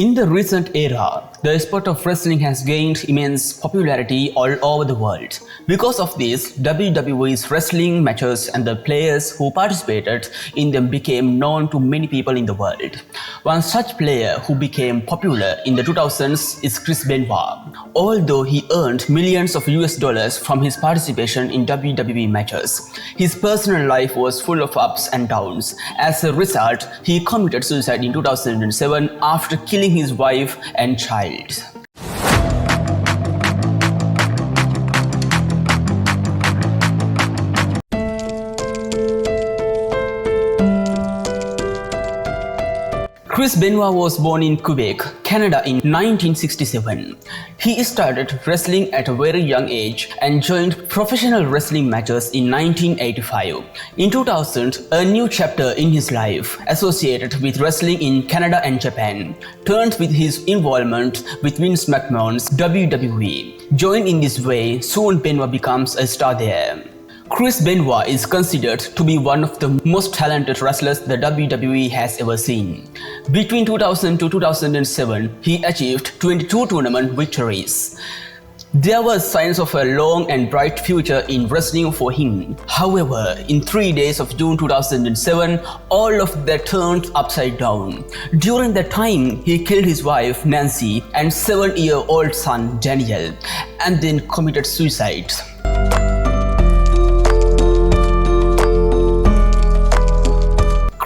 In the recent era, the sport of wrestling has gained immense popularity all over the world. Because of this, WWE's wrestling matches and the players who participated in them became known to many people in the world. One such player who became popular in the 2000s is Chris Benoit. Although he earned millions of US dollars from his participation in WWE matches, his personal life was full of ups and downs. As a result, he committed suicide in 2007 after killing his wife and child. Chris Benoit was born in Quebec, Canada in 1967. He started wrestling at a very young age and joined professional wrestling matches in 1985. In 2000, a new chapter in his life associated with wrestling in Canada and Japan turned with his involvement with Vince McMahon's WWE. Joined in this way, soon Benoit becomes a star there. Chris Benoit is considered to be one of the most talented wrestlers the WWE has ever seen. Between 2000 to 2007, he achieved 22 tournament victories. There were signs of a long and bright future in wrestling for him. However, in 3 days of June 2007, all of that turned upside down. During that time, he killed his wife Nancy and 7-year-old son Daniel, and then committed suicide.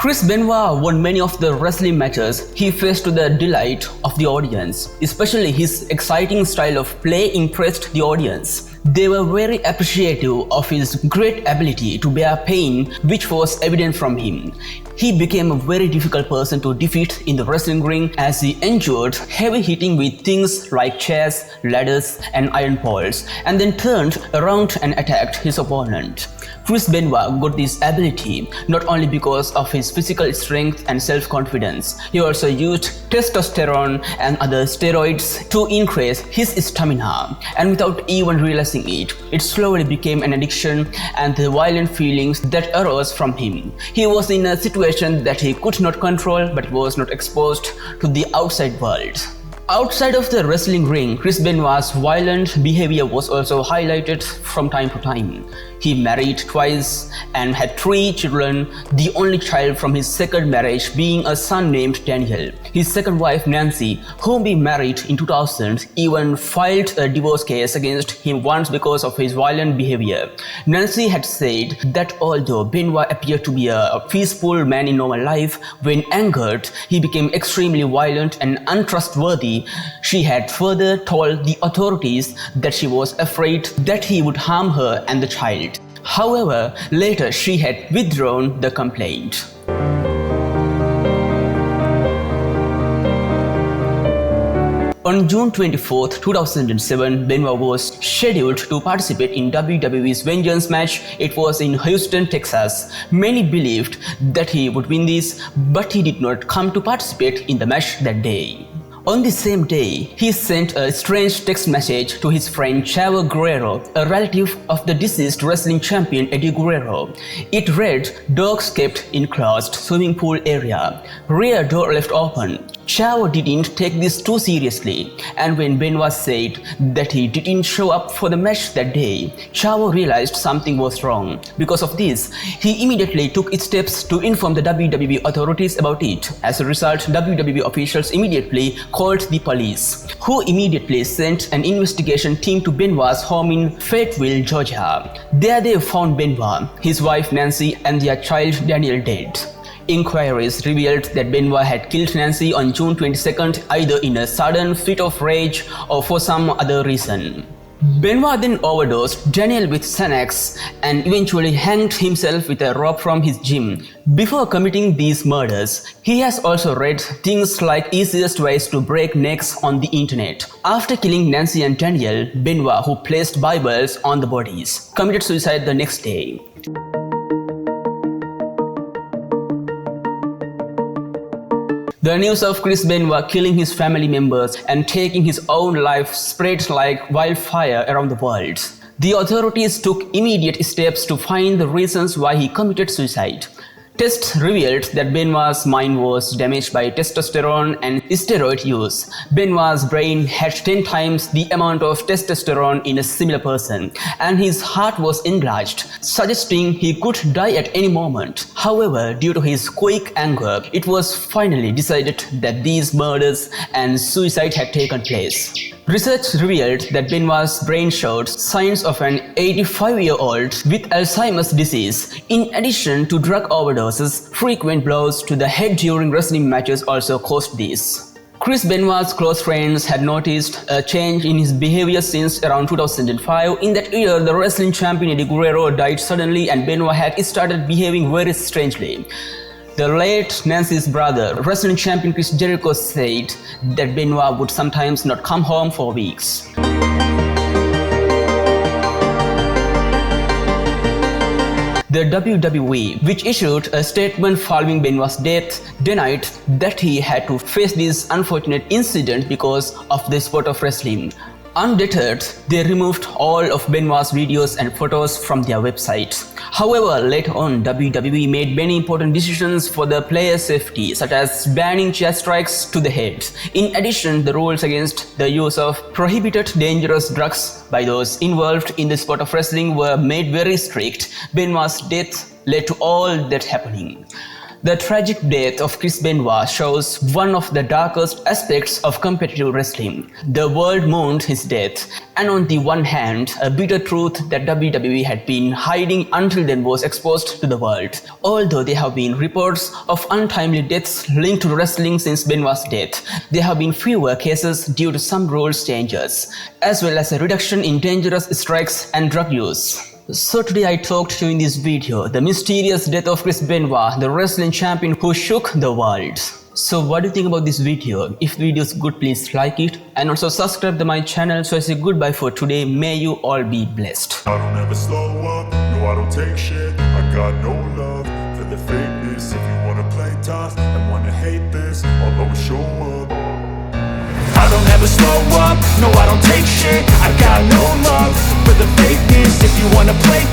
Chris Benoit won many of the wrestling matches he faced to the delight of the audience. Especially his exciting style of play impressed the audience. They were very appreciative of his great ability to bear pain, which was evident from him. He became a very difficult person to defeat in the wrestling ring as he endured heavy hitting with things like chairs, ladders, and iron poles, and then turned around and attacked his opponent. Chris Benoit got this ability not only because of his physical strength and self-confidence, he also used testosterone and other steroids to increase his stamina, and without even realizing it slowly became an addiction and the violent feelings that arose from him. He was in a situation that he could not control but was not exposed to the outside world. Outside of the wrestling ring, Chris Benoit's violent behavior was also highlighted from time to time. He married twice and had 3 children, the only child from his second marriage being a son named Daniel. His second wife Nancy, whom he married in 2000, even filed a divorce case against him once because of his violent behavior. Nancy had said that although Benoit appeared to be a peaceful man in normal life, when angered, he became extremely violent and untrustworthy. She had further told the authorities that she was afraid that he would harm her and the child. However, later she had withdrawn the complaint. On June 24, 2007, Benoit was scheduled to participate in WWE's Vengeance match. It was in Houston, Texas. Many believed that he would win this, but he did not come to participate in the match that day. On the same day, he sent a strange text message to his friend Chavo Guerrero, a relative of the deceased wrestling champion Eddie Guerrero. It read, "Dogs kept in closed swimming pool area. Rear door left open." Chavo didn't take this too seriously, and when Benoit said that he didn't show up for the match that day, Chavo realized something was wrong. Because of this, he immediately took steps to inform the WWE authorities about it. As a result, WWE officials immediately called the police, who immediately sent an investigation team to Benoit's home in Fayetteville, Georgia. There they found Benoit, his wife Nancy, and their child Daniel dead. Inquiries revealed that Benoit had killed Nancy on June 22nd either in a sudden fit of rage or for some other reason. Benoit then overdosed Daniel with Xanax and eventually hanged himself with a rope from his gym. Before committing these murders, he has also read things like easiest ways to break necks on the internet. After killing Nancy and Daniel, Benoit, who placed Bibles on the bodies, committed suicide the next day. The news of Chris Benoit killing his family members and taking his own life spread like wildfire around the world. The authorities took immediate steps to find the reasons why he committed suicide. Tests revealed that Benoit's mind was damaged by testosterone and steroid use. Benoit's brain had 10 times the amount of testosterone in a similar person, and his heart was enlarged, suggesting he could die at any moment. However, due to his quick anger, it was finally decided that these murders and suicide had taken place. Research revealed that Benoit's brain showed signs of an 85-year-old with Alzheimer's disease. In addition to drug overdoses, frequent blows to the head during wrestling matches also caused this. Chris Benoit's close friends had noticed a change in his behavior since around 2005. In that year, the wrestling champion Eddie Guerrero died suddenly and Benoit had started behaving very strangely. The late Nancy's brother, wrestling champion Chris Jericho, said that Benoit would sometimes not come home for weeks. The WWE, which issued a statement following Benoit's death, denied that he had to face this unfortunate incident because of the sport of wrestling. Undeterred, they removed all of Benoit's videos and photos from their website. However, later on, WWE made many important decisions for the player's safety, such as banning chair strikes to the head. In addition, the rules against the use of prohibited dangerous drugs by those involved in the sport of wrestling were made very strict. Benoit's death led to all that happening. The tragic death of Chris Benoit shows one of the darkest aspects of competitive wrestling. The world mourned his death, and on the one hand, a bitter truth that WWE had been hiding until then was exposed to the world. Although there have been reports of untimely deaths linked to wrestling since Benoit's death, there have been fewer cases due to some rules changes, as well as a reduction in dangerous strikes and drug use. So today I talked to you in this video the mysterious death of Chris Benoit, the wrestling champion who shook the world. So what do you think about this video? If the video is good, please like it and also subscribe to my channel. So I say goodbye for today. May you all be blessed. I don't ever slow up, no I don't take shit. I got no love for the fakeness. If you wanna play tough and wanna hate this, I'll always show up. I don't ever slow up, no I don't take shit. I got no love for the fakeness. If you wanna play